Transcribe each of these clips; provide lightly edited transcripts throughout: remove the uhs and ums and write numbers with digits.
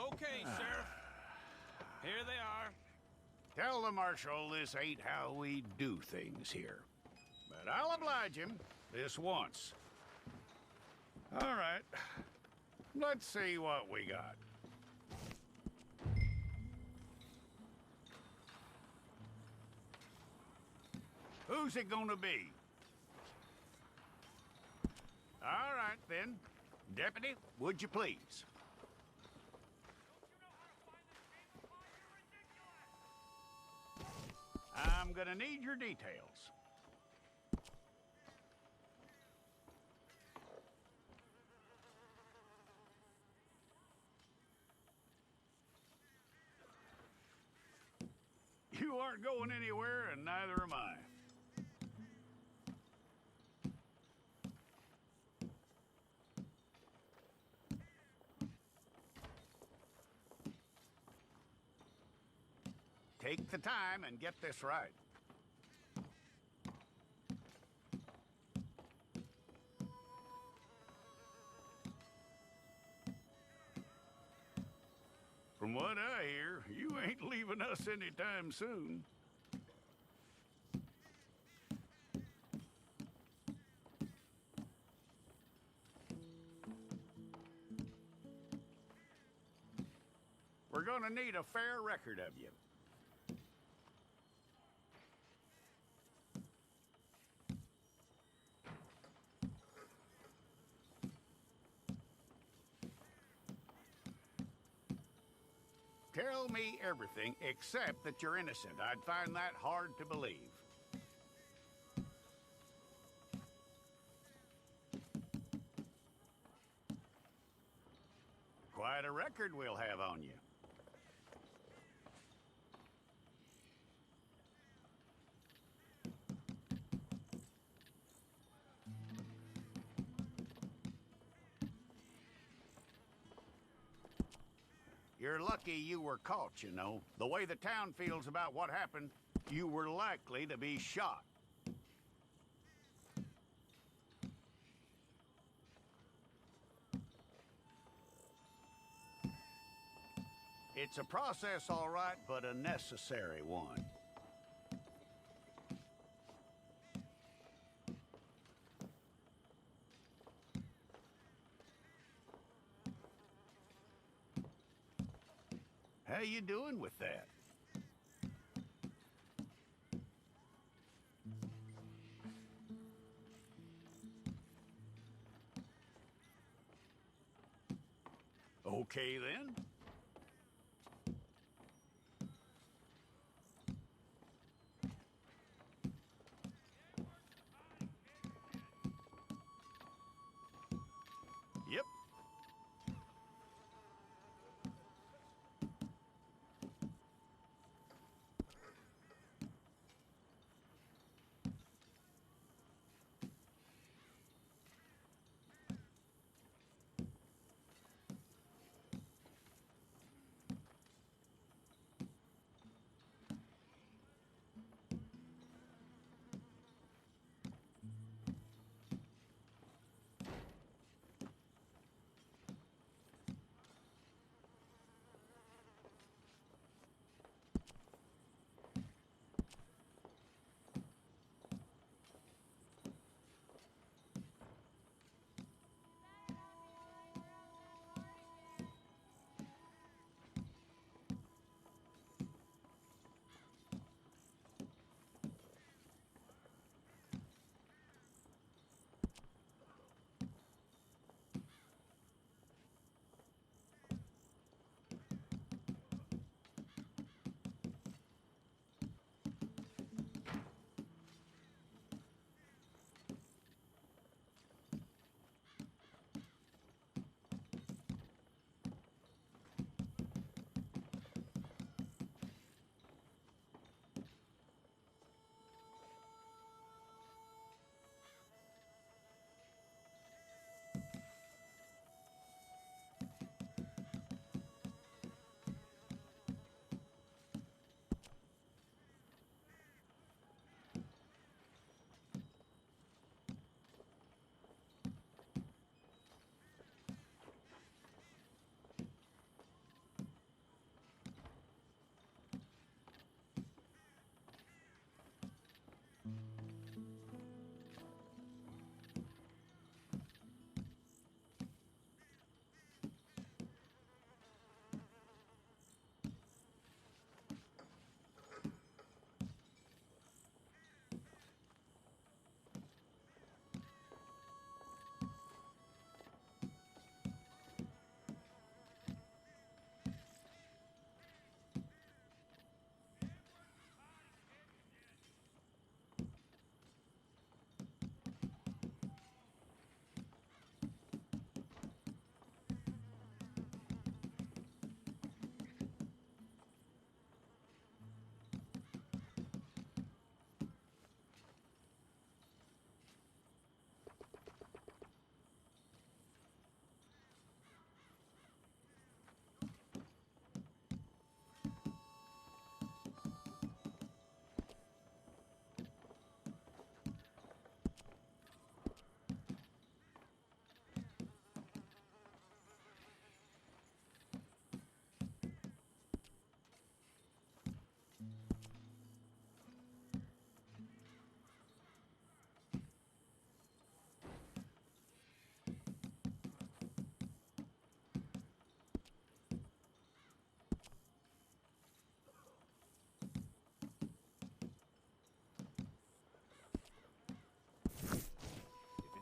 Okay, Sheriff. Here they are. Tell the Marshal this ain't how we do things here. But I'll oblige him this once. All right. Let's see what we got. Who's it gonna be? All right, then. Deputy, would you please? I'm gonna need your details. You aren't going anywhere, and neither am I. Take the time and get this right. From what I hear, you ain't leaving us anytime soon. We're gonna need a fair record of you. Tell me everything except that you're innocent. I'd find that hard to believe. Quite a record we'll have on you. You're lucky you were caught, you know. The way the town feels about what happened, you were likely to be shot. It's a process, all right, but a necessary one. How you doing with that? Okay, then. Yep.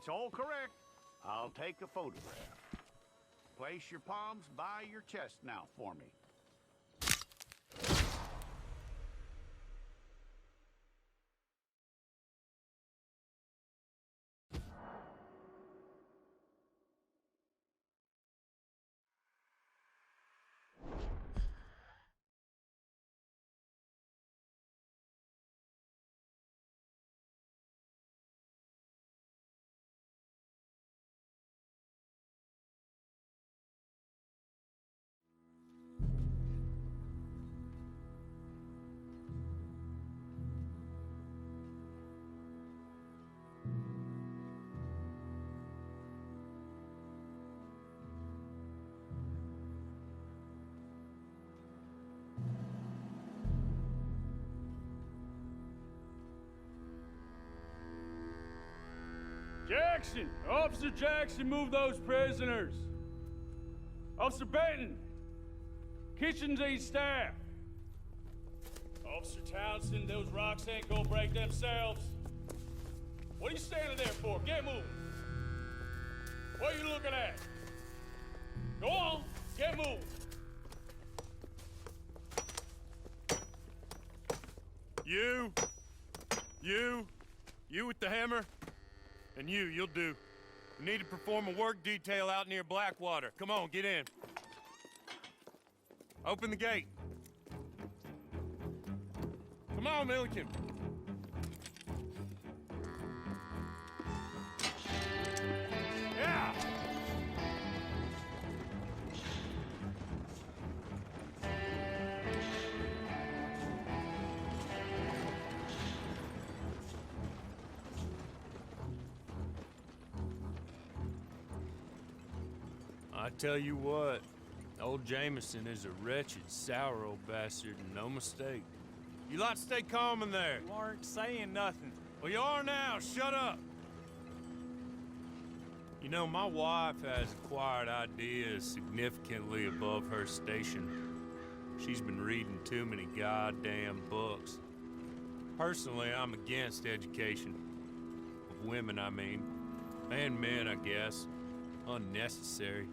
all correct. I'll take a photograph. Place your palms by your chest now for me. Jackson! Officer Jackson, move those prisoners! Officer Benton! Kitchens aid staff! Officer Townsend, those rocks ain't gonna break themselves. What are you standing there for? Get moving! What are you looking at? Go on, get moving! You with the hammer? And you'll do. We need to perform a work detail out near Blackwater. Come on, get in. Open the gate. Come on, Milliken. Yeah! I tell you what, old Jameson is a wretched, sour old bastard, and no mistake. You lot stay calm in there. You aren't saying nothing. Well, you are now. Shut up. You know, my wife has acquired ideas significantly above her station. She's been reading too many goddamn books. Personally, I'm against education. Of women, I mean. And men, I guess. Unnecessary.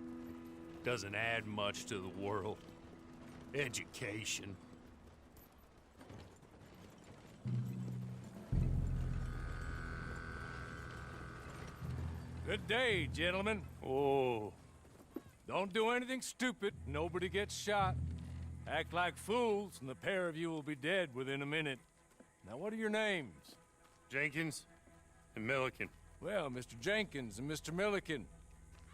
Doesn't add much to the world. Education. Good day, gentlemen. Oh. Don't do anything stupid. Nobody gets shot. Act like fools, and the pair of you will be dead within a minute. Now, what are your names? Jenkins and Milliken. Well, Mr. Jenkins and Mr. Milliken,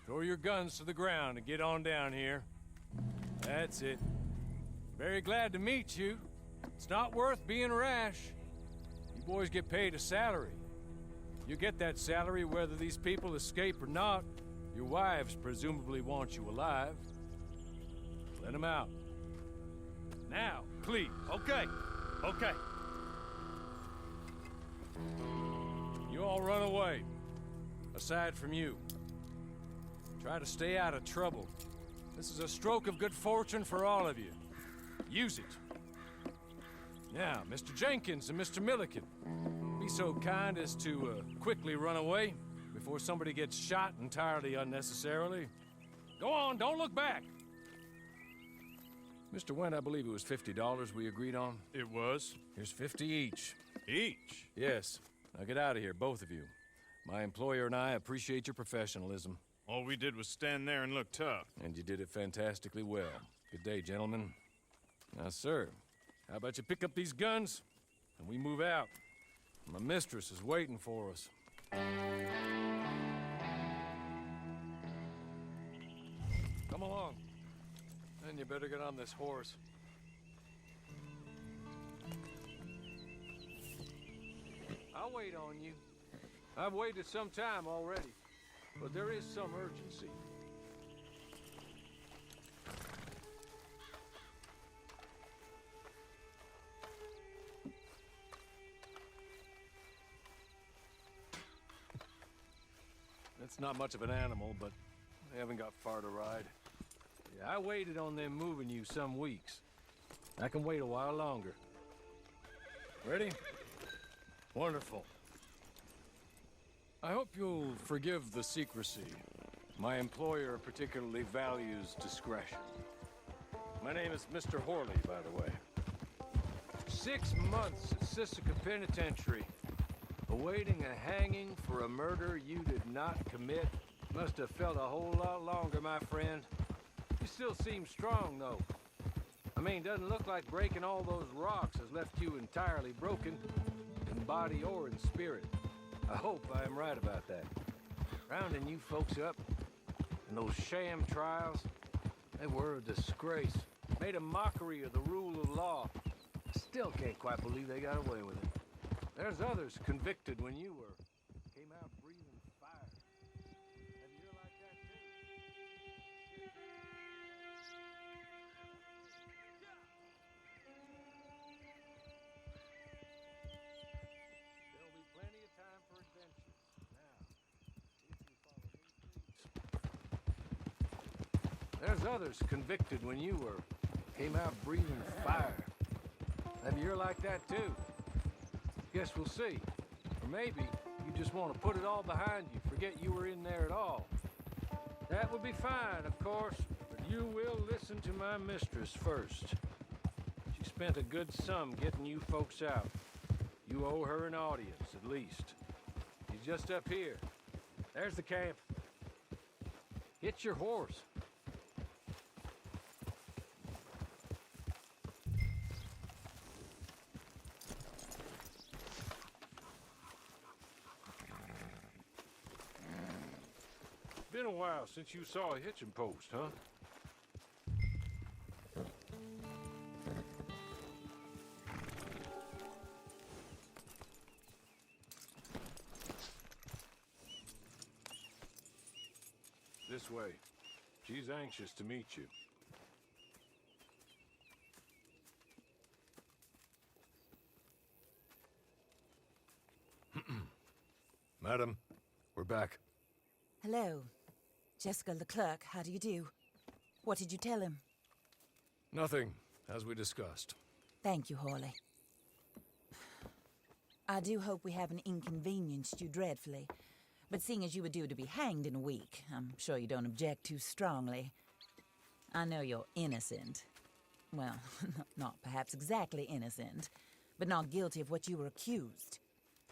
throw your guns to the ground and get on down here. That's it. Very glad to meet you. It's not worth being rash. You boys get paid a salary. You get that salary whether these people escape or not. Your wives presumably want you alive. Let them out. Now, please. Okay. Okay. You all run away. Aside from you. Try to stay out of trouble. This is a stroke of good fortune for all of you. Use it. Now, Mr. Jenkins and Mr. Milliken, be so kind as to quickly run away before somebody gets shot entirely unnecessarily. Go on, don't look back. Mr. Wendt, I believe it was $50 we agreed on. It was. Here's 50 each. Each? Yes. Now get out of here, both of you. My employer and I appreciate your professionalism. All we did was stand there and look tough. And you did it fantastically well. Good day, gentlemen. Now, sir, how about you pick up these guns and we move out? My mistress is waiting for us. Come along. Then you better get on this horse. I'll wait on you. I've waited some time already, but there is some urgency. It's not much of an animal, but they haven't got far to ride. Yeah, I waited on them moving you some weeks. I can wait a while longer. Ready? Wonderful. I hope you'll forgive the secrecy. My employer particularly values discretion. My name is Mr. Horley, by the way. 6 months at Sisika Penitentiary, awaiting a hanging for a murder you did not commit. Must have felt a whole lot longer, my friend. You still seem strong, though. I mean, doesn't look like breaking all those rocks has left you entirely broken, in body or in spirit. I hope I am right about that. Rounding you folks up, and those sham trials, they were a disgrace. Made a mockery of the rule of law. I still can't quite believe they got away with it. There's others convicted when you were. Came out breathing fire. Have you heard like that too? There'll be plenty of time for adventures. Now, if you follow me, please. There's others convicted when you were. Came out breathing fire. Have you heard like that too? Guess we'll see. Or maybe you just want to put it all behind you, forget you were in there at all. That would be fine, of course, but you will listen to my mistress first. She spent a good sum getting you folks out. You owe her an audience, at least. She's just up here. There's the camp. Hit your horse. Been a while since you saw a hitching post, huh? This way. She's anxious to meet you. Madam, we're back. Hello. Jessica Leclerc, how do you do? What did you tell him? Nothing, as we discussed. Thank you, Horley. I do hope we haven't inconvenienced you dreadfully. But seeing as you were due to be hanged in a week, I'm sure you don't object too strongly. I know you're innocent. Well, not perhaps exactly innocent, but not guilty of what you were accused.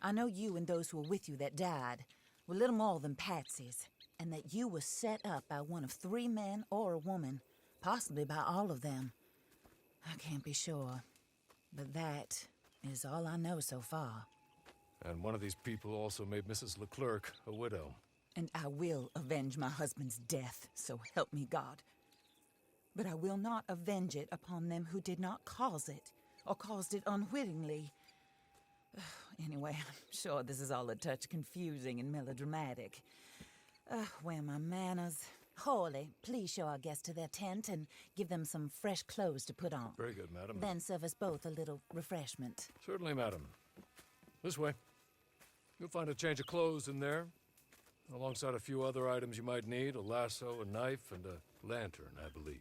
I know you and those who were with you that died were little more than patsies, and that you were set up by one of 3 men or a woman, possibly by all of them. I can't be sure, but that is all I know so far. And one of these people also made Mrs. Leclerc a widow. And I will avenge my husband's death, so help me God. But I will not avenge it upon them who did not cause it, or caused it unwittingly. Anyway, I'm sure this is all a touch confusing and melodramatic. Where are my manners? Horley, please show our guests to their tent and give them some fresh clothes to put on. Very good, madam. Then serve us both a little refreshment. Certainly, madam. This way. You'll find a change of clothes in there, alongside a few other items you might need, a lasso, a knife, and a lantern, I believe.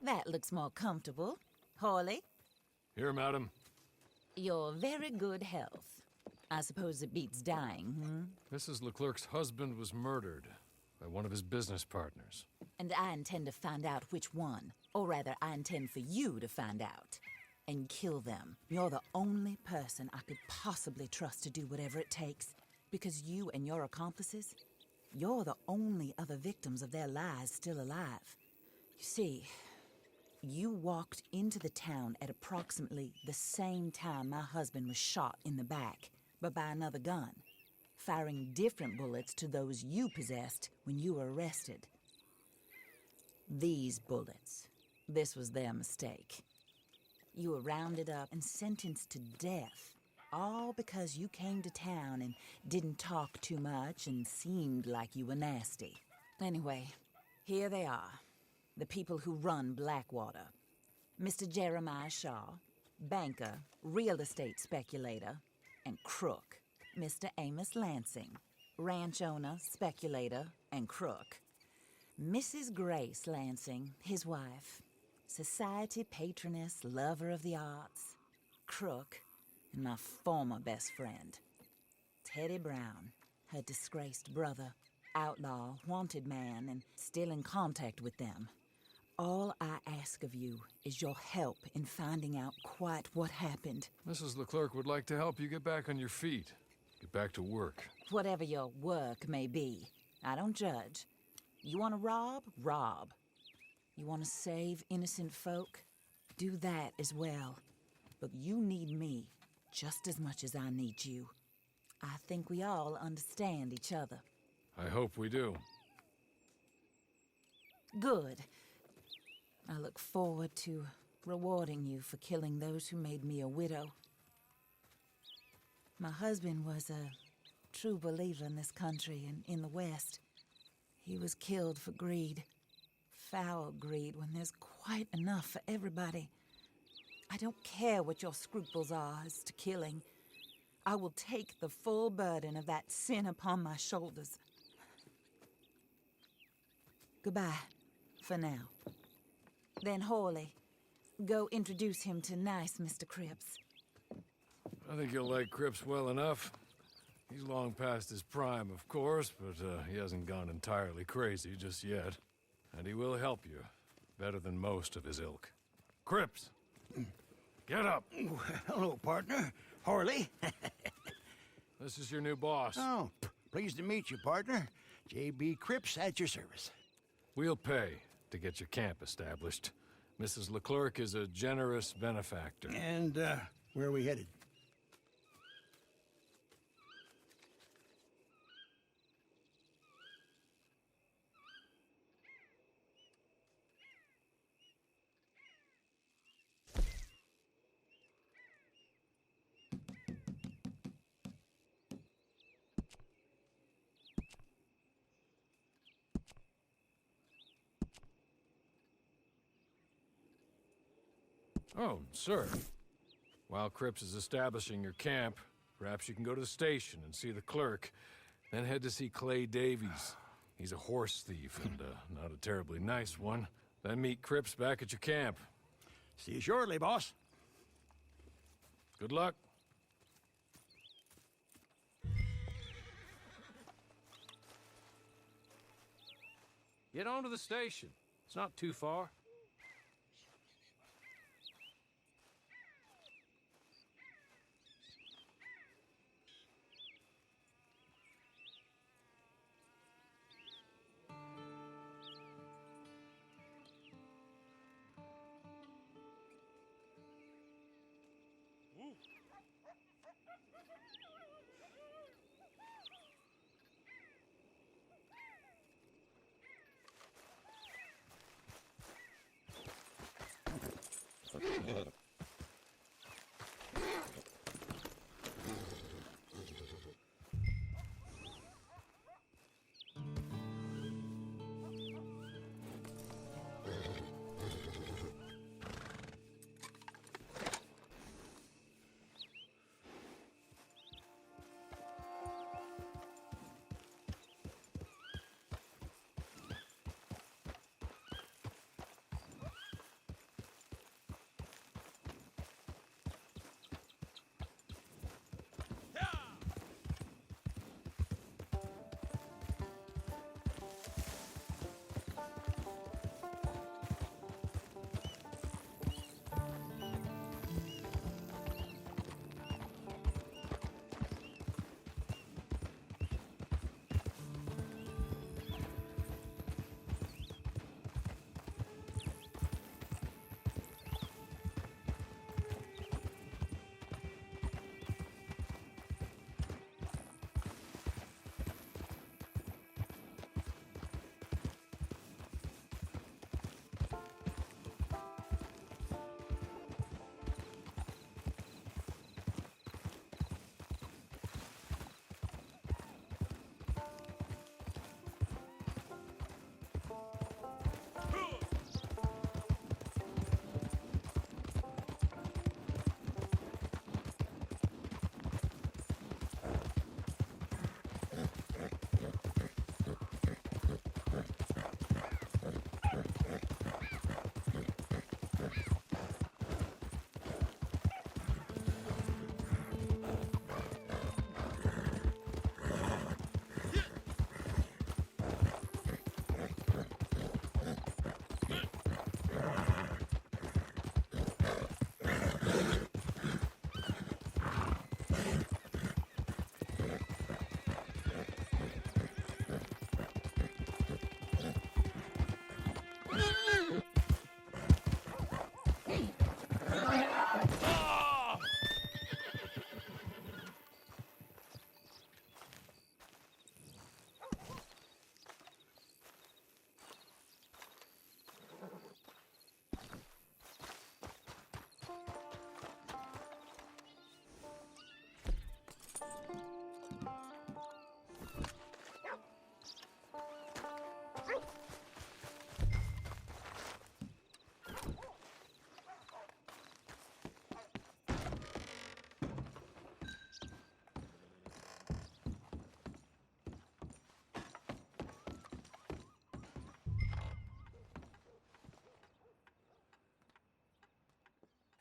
That looks more comfortable. Hawley, Here, madam. your very good health. I suppose it beats dying, Mrs. Leclerc's husband was murdered by one of his business partners. And I intend to find out which one. Or rather, I intend for you to find out. And kill them. You're the only person I could possibly trust to do whatever it takes. Because you and your accomplices, you're the only other victims of their lies still alive. You see, you walked into the town at approximately the same time my husband was shot in the back, but by another gun, firing different bullets to those you possessed when you were arrested. These bullets, this was their mistake. You were rounded up and sentenced to death, all because you came to town and didn't talk too much and seemed like you were nasty. Anyway, here they are, the people who run Blackwater. Mr. Jeremiah Shaw, banker, real estate speculator, and crook. Mr. Amos Lansing, ranch owner, speculator, and crook. Mrs. Grace Lansing, his wife, society patroness, lover of the arts, crook, and my former best friend, Teddy Brown, her disgraced brother, outlaw, wanted man, and still in contact with them. All I ask of you is your help in finding out quite what happened. Mrs. Leclerc would like to help you get back on your feet. Get back to work. Whatever your work may be, I don't judge. You want to rob? Rob. You want to save innocent folk? Do that as well. But you need me just as much as I need you. I think we all understand each other. I hope we do. Good. I look forward to rewarding you for killing those who made me a widow. My husband was a true believer in this country and in the West. He was killed for greed. Foul greed when there's quite enough for everybody. I don't care what your scruples are as to killing. I will take the full burden of that sin upon my shoulders. Goodbye, for now. Then Hawley, go introduce him to nice Mr. Cripps. I think you'll like Cripps well enough. He's long past his prime, of course, but he hasn't gone entirely crazy just yet. And he will help you, better than most of his ilk. Cripps! Get up! Hello, partner. Harley. This is your new boss. Oh, pleased to meet you, partner. J.B. Cripps at your service. We'll pay to get your camp established. Mrs. Leclerc is a generous benefactor. And, where are we headed? Oh, sir. While Cripps is establishing your camp, perhaps you can go to the station and see the clerk, then head to see Clay Davies. He's a horse thief and not a terribly nice one. Then meet Cripps back at your camp. See you shortly, boss. Good luck. Get on to the station. It's not too far.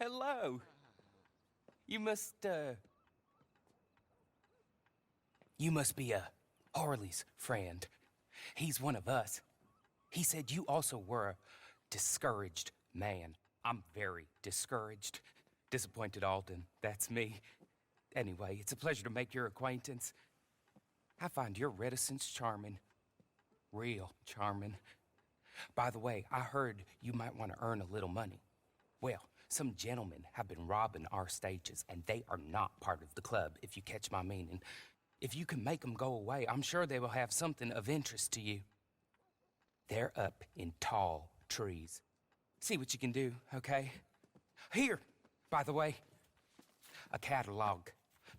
hello. You must be Harley's friend. He's one of us. He said you also were a discouraged man. I'm very discouraged. Disappointed Alden, that's me. Anyway, it's a pleasure to make your acquaintance. I find your reticence charming. Real charming. By the way, I heard you might want to earn a little money. Well, some gentlemen have been robbing our stages, and they are not part of the club, if you catch my meaning. If you can make them go away, I'm sure they will have something of interest to you. They're up in tall trees. See what you can do, okay? Here, by the way, a catalog.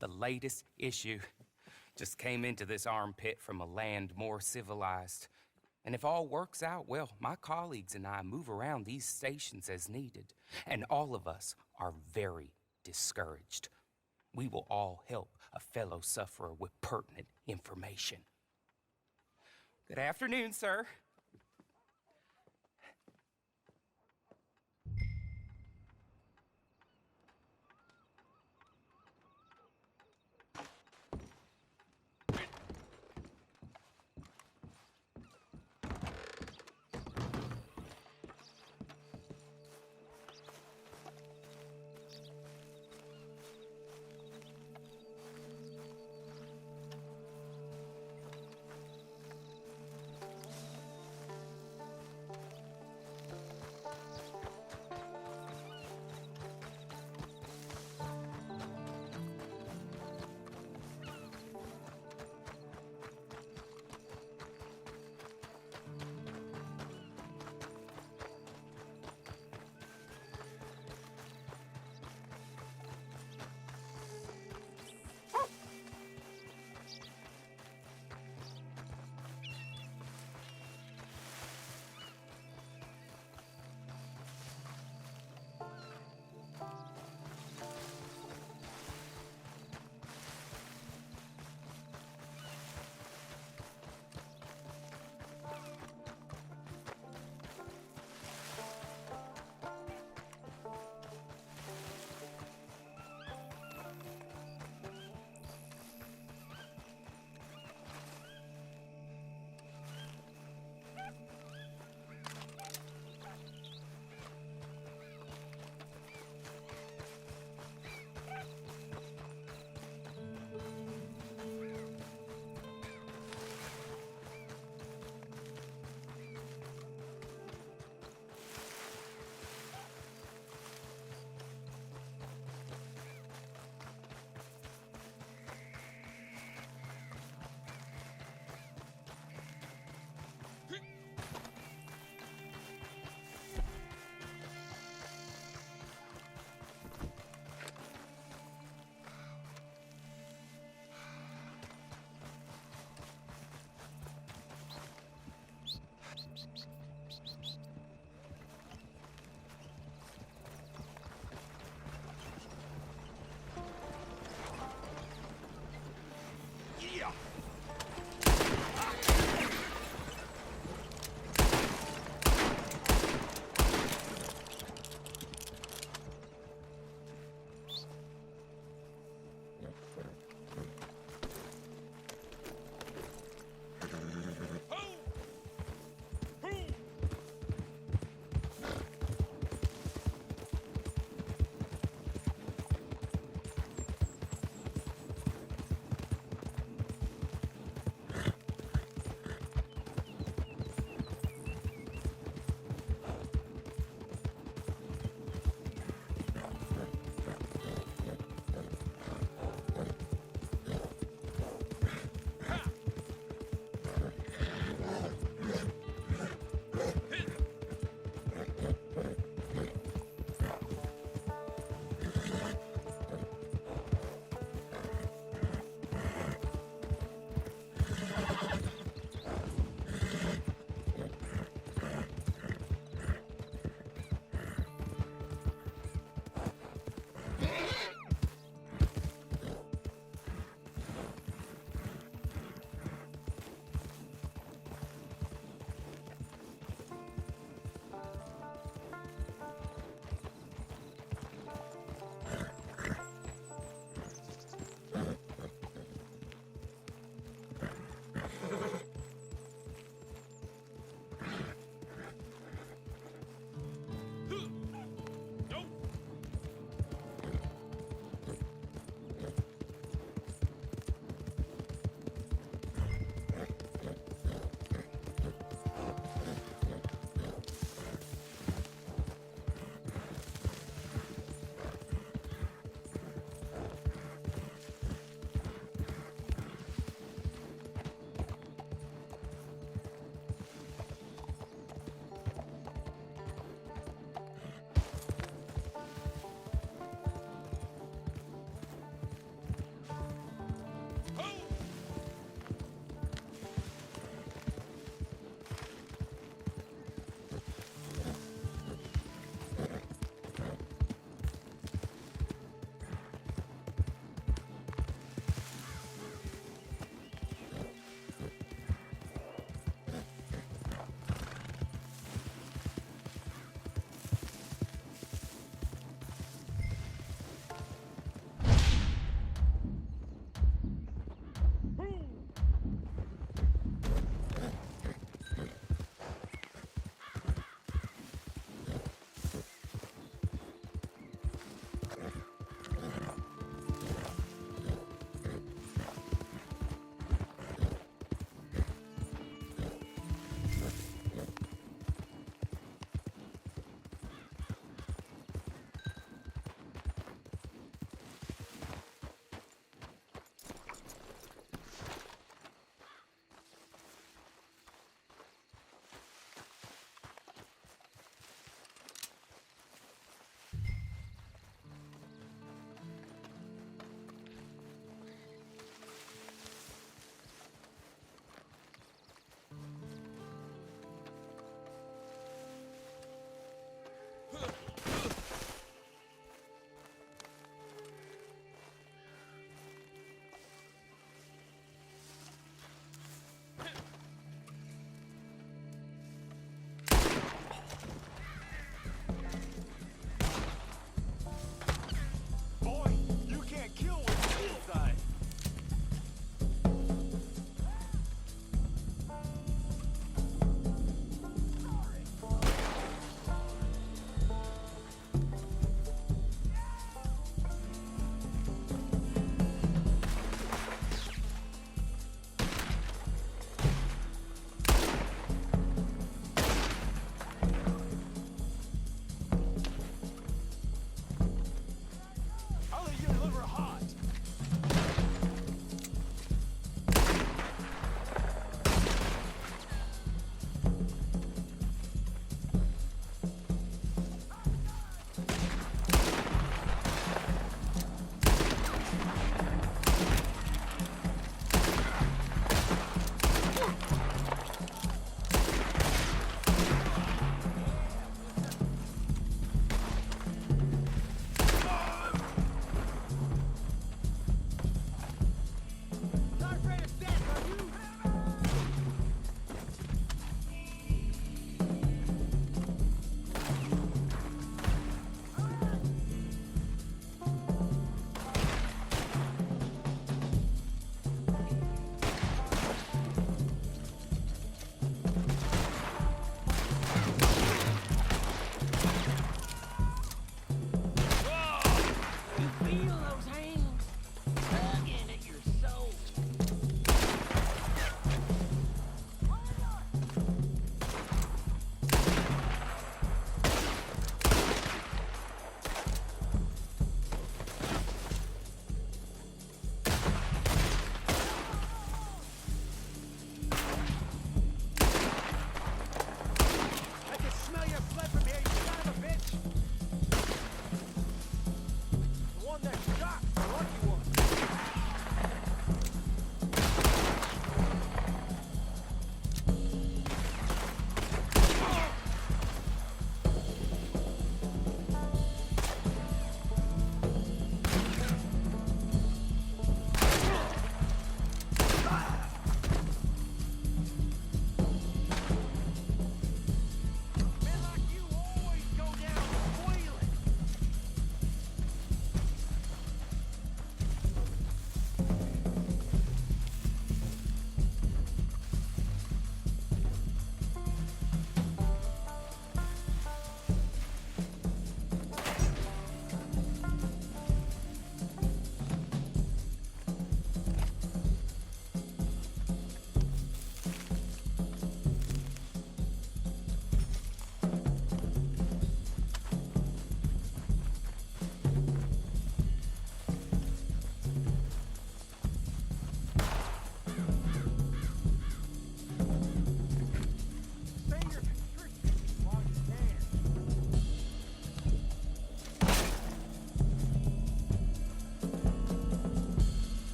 The latest issue. Just came into this armpit from a land more civilized. And if all works out, well, my colleagues and I move around these stations as needed. And all of us are very discouraged. We will all help a fellow sufferer with pertinent information. Good afternoon, sir.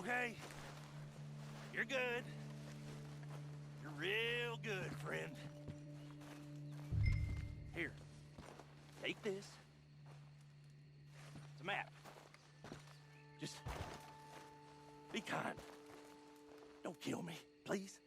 Okay. You're good. You're real good, friend. Here. Take this. It's a map. Just be kind. Don't kill me, please.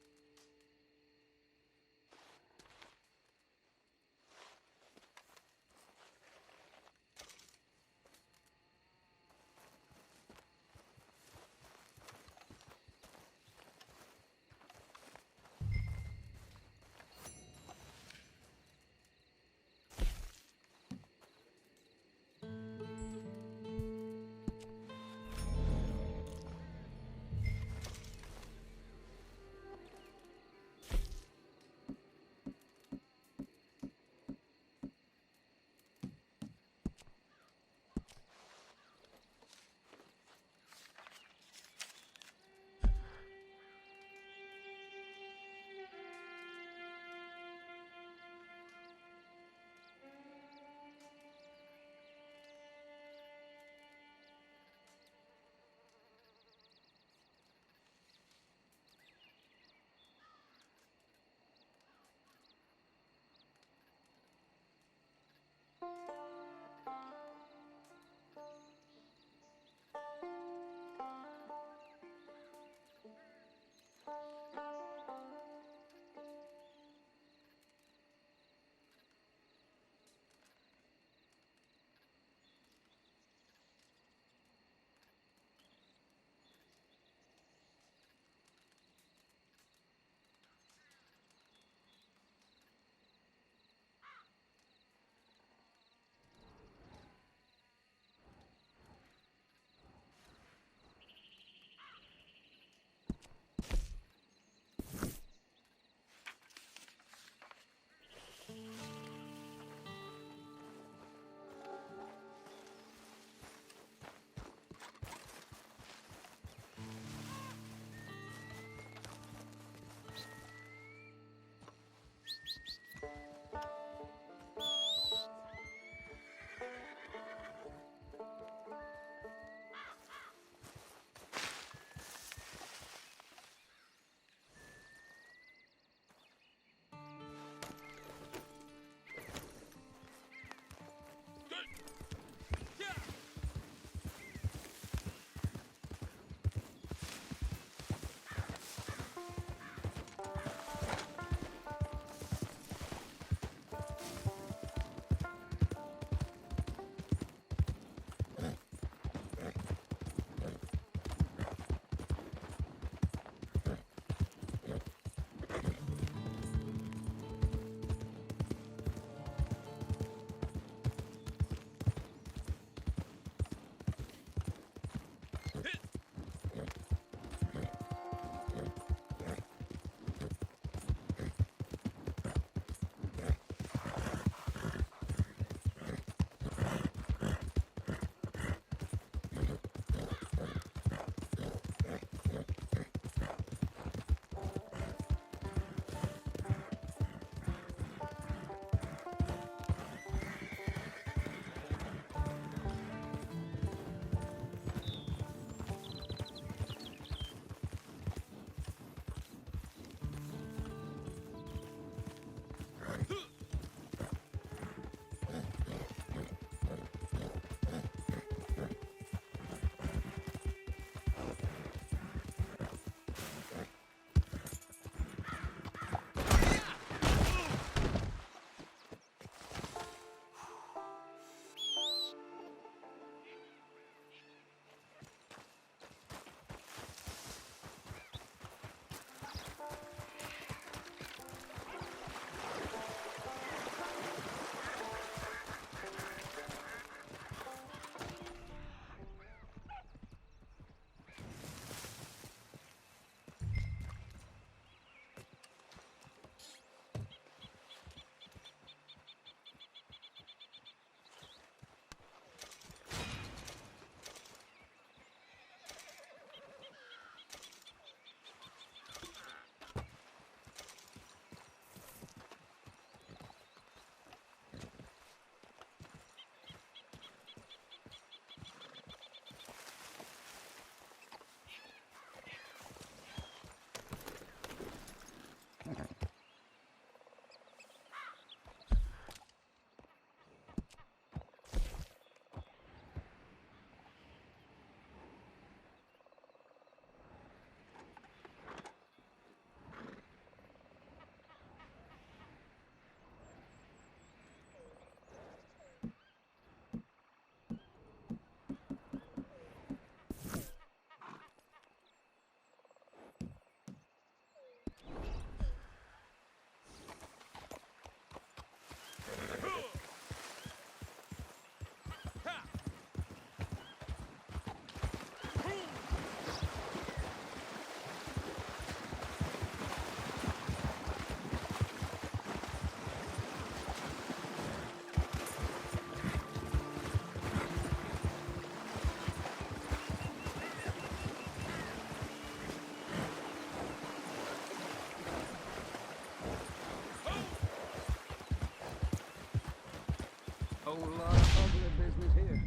whole lot of ugly business here.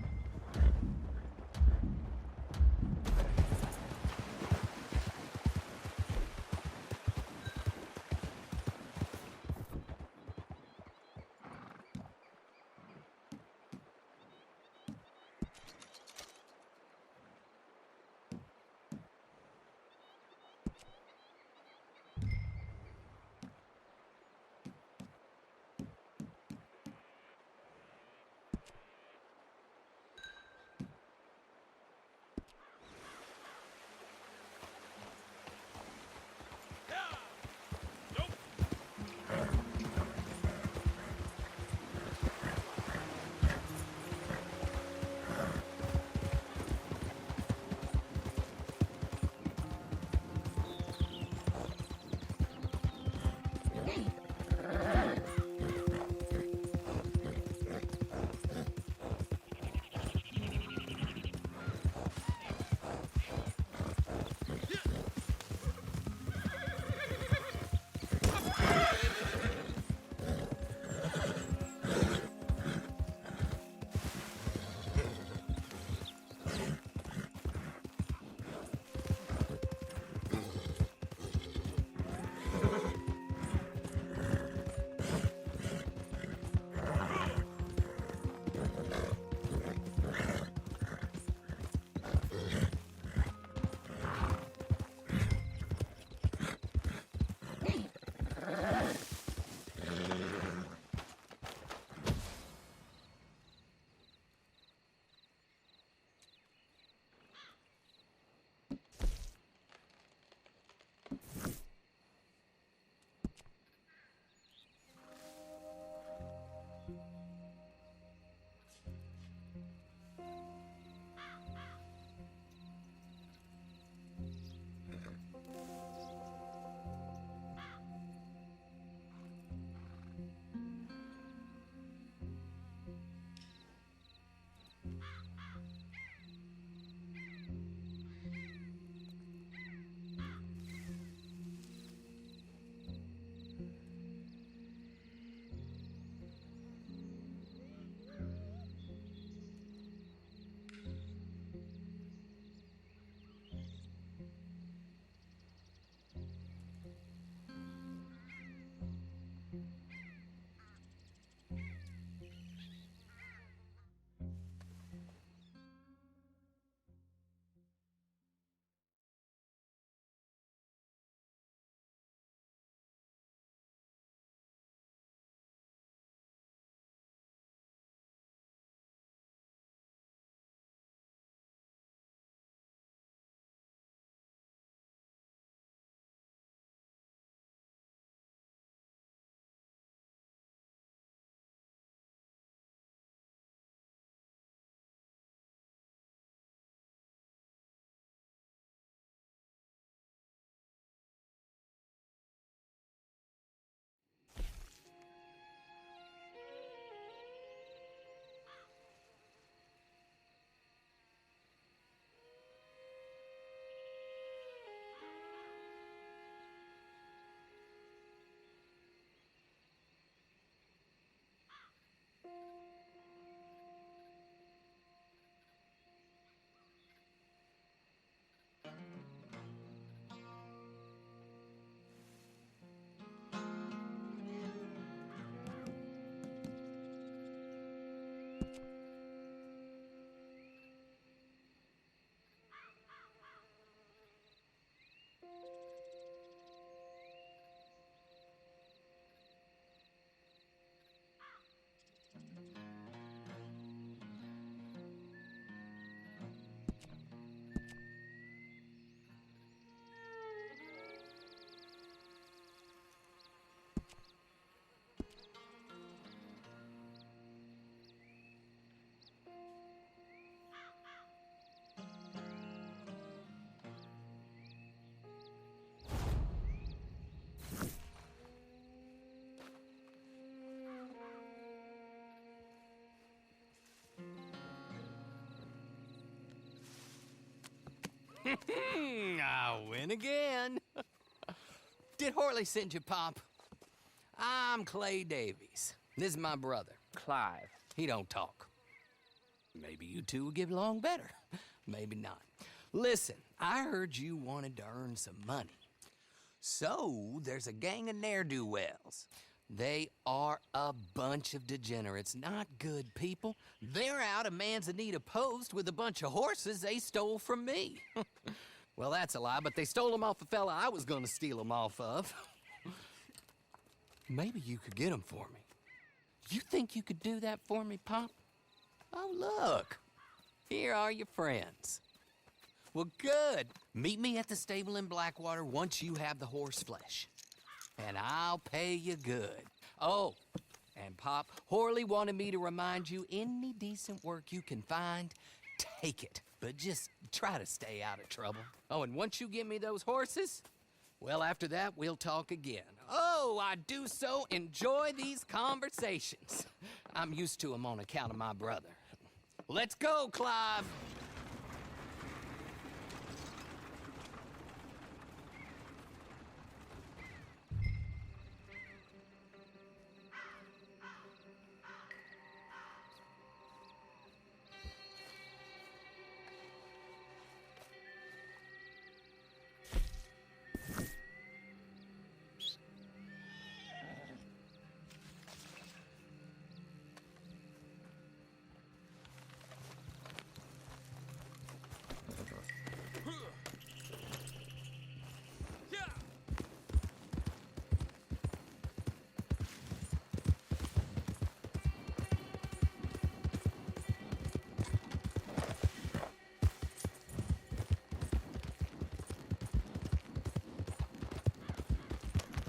I win again. Did Horley send you, Pop? I'm Clay Davies. This is my brother, Clive. He don't talk. Maybe you two will get along better. Maybe not. Listen, I heard you wanted to earn some money. So, there's a gang of ne'er-do-wells. They are a bunch of degenerates, not good people. They're out of Manzanita Post with a bunch of horses they stole from me. Well, that's a lie, but they stole them off a fella I was gonna steal them off of. Maybe you could get them for me. You think you could do that for me, Pop? Oh, look. Here are your friends. Well, good. Meet me at the stable in Blackwater once you have the horse flesh. And I'll pay you good. Oh, and Pop, Horley wanted me to remind you, any decent work you can find, take it. But just try to stay out of trouble. Oh, and once you give me those horses, well, after that, we'll talk again. Oh, I do so enjoy these conversations. I'm used to them on account of my brother. Let's go, Clive.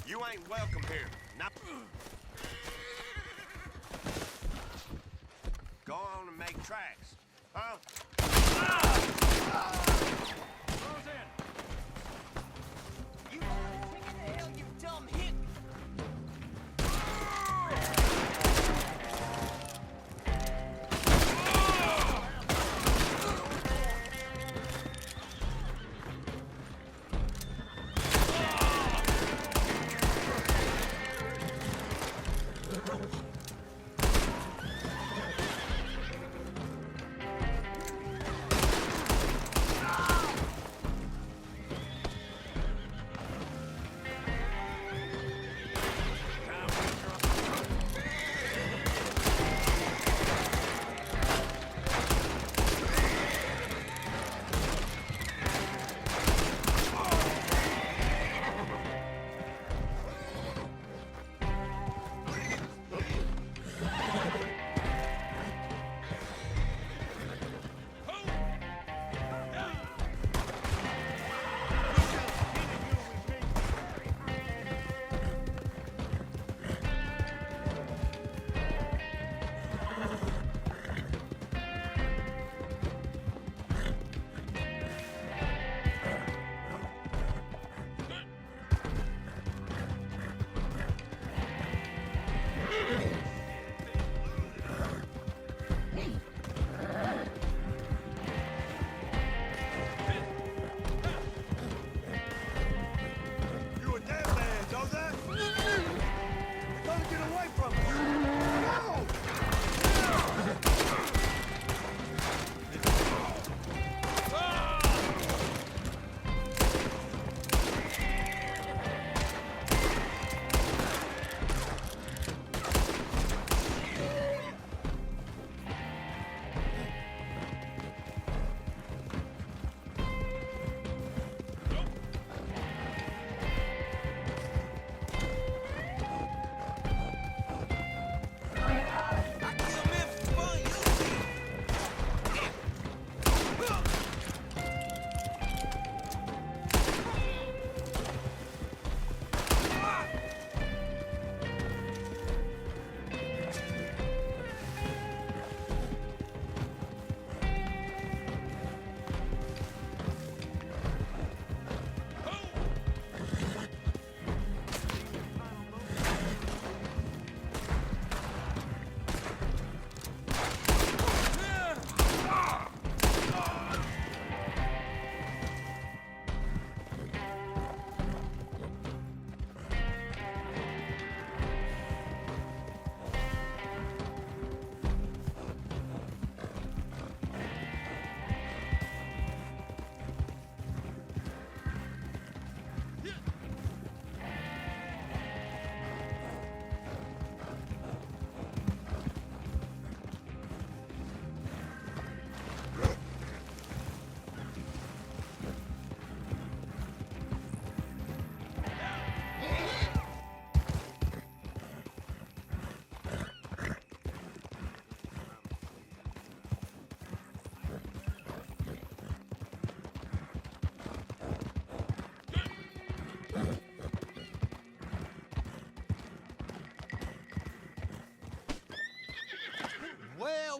You ain't welcome here. Now, go on and make tracks, huh? You chicken the hell, you dumb hick!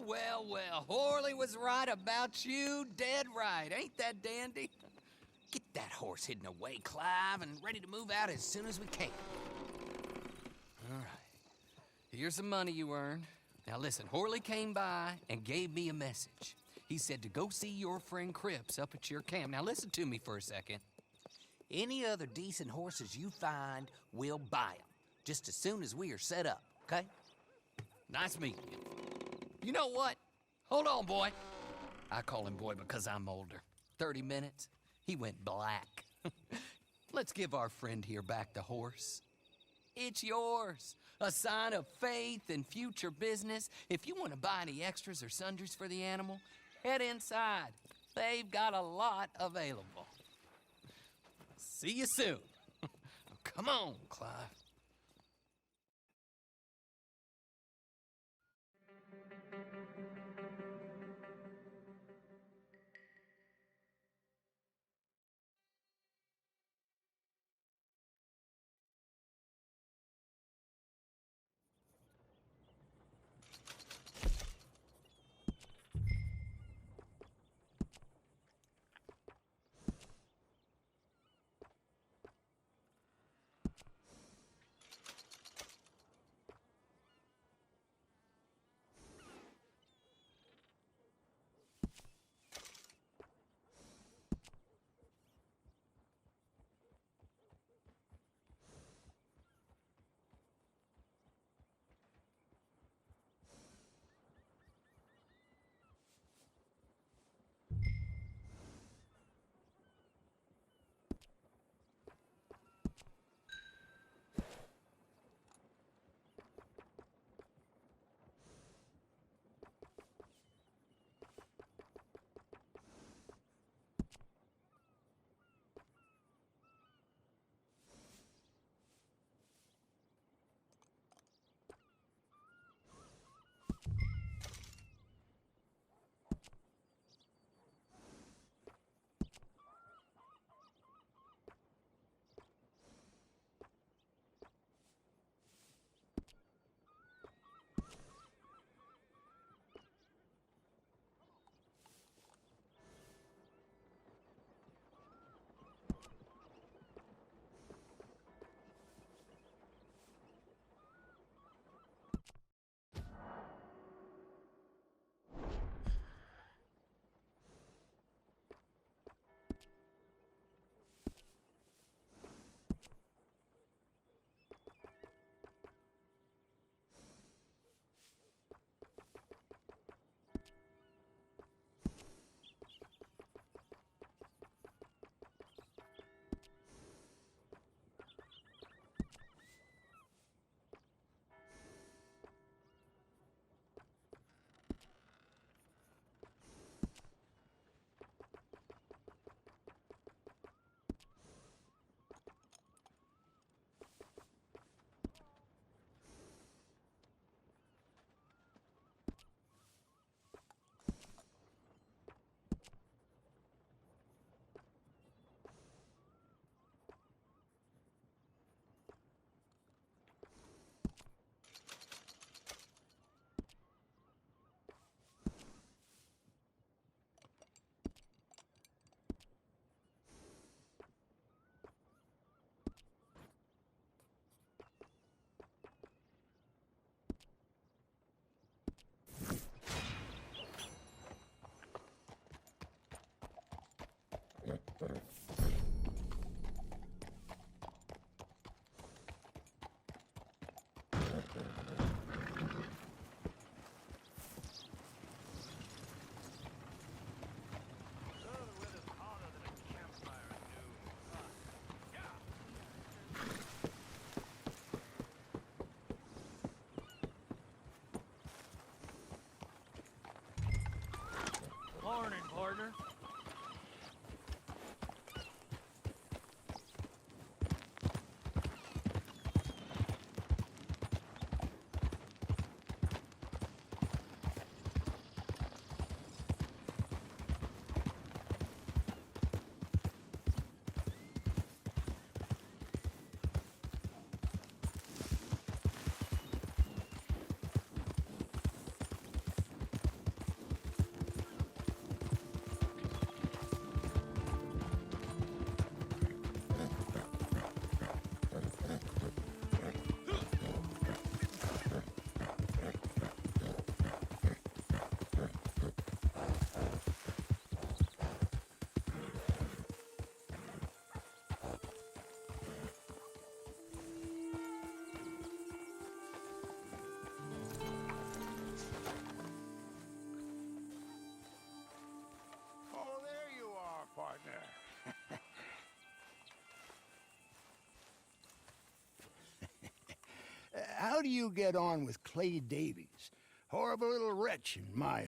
Well, well, well. Horley was right about you. Dead right. Ain't that dandy? Get that horse hidden away, Clive, and ready to move out as soon as we can. All right. Here's the money you earned. Now listen, Horley came by and gave me a message. He said to go see your friend Cripps up at your camp. Now listen to me for a second. Any other decent horses you find, we'll buy them. Just as soon as we are set up, okay? Nice meeting you. You know what? Hold on, boy. I call him boy because I'm older. 30 minutes, he went black. Let's give our friend here back the horse. It's yours. A sign of faith and future business. If you want to buy any extras or sundries for the animal, head inside. They've got a lot available. See you soon. Come on, Clive. Morning, partner. How do you get on with Clay Davies? Horrible little wretch, in my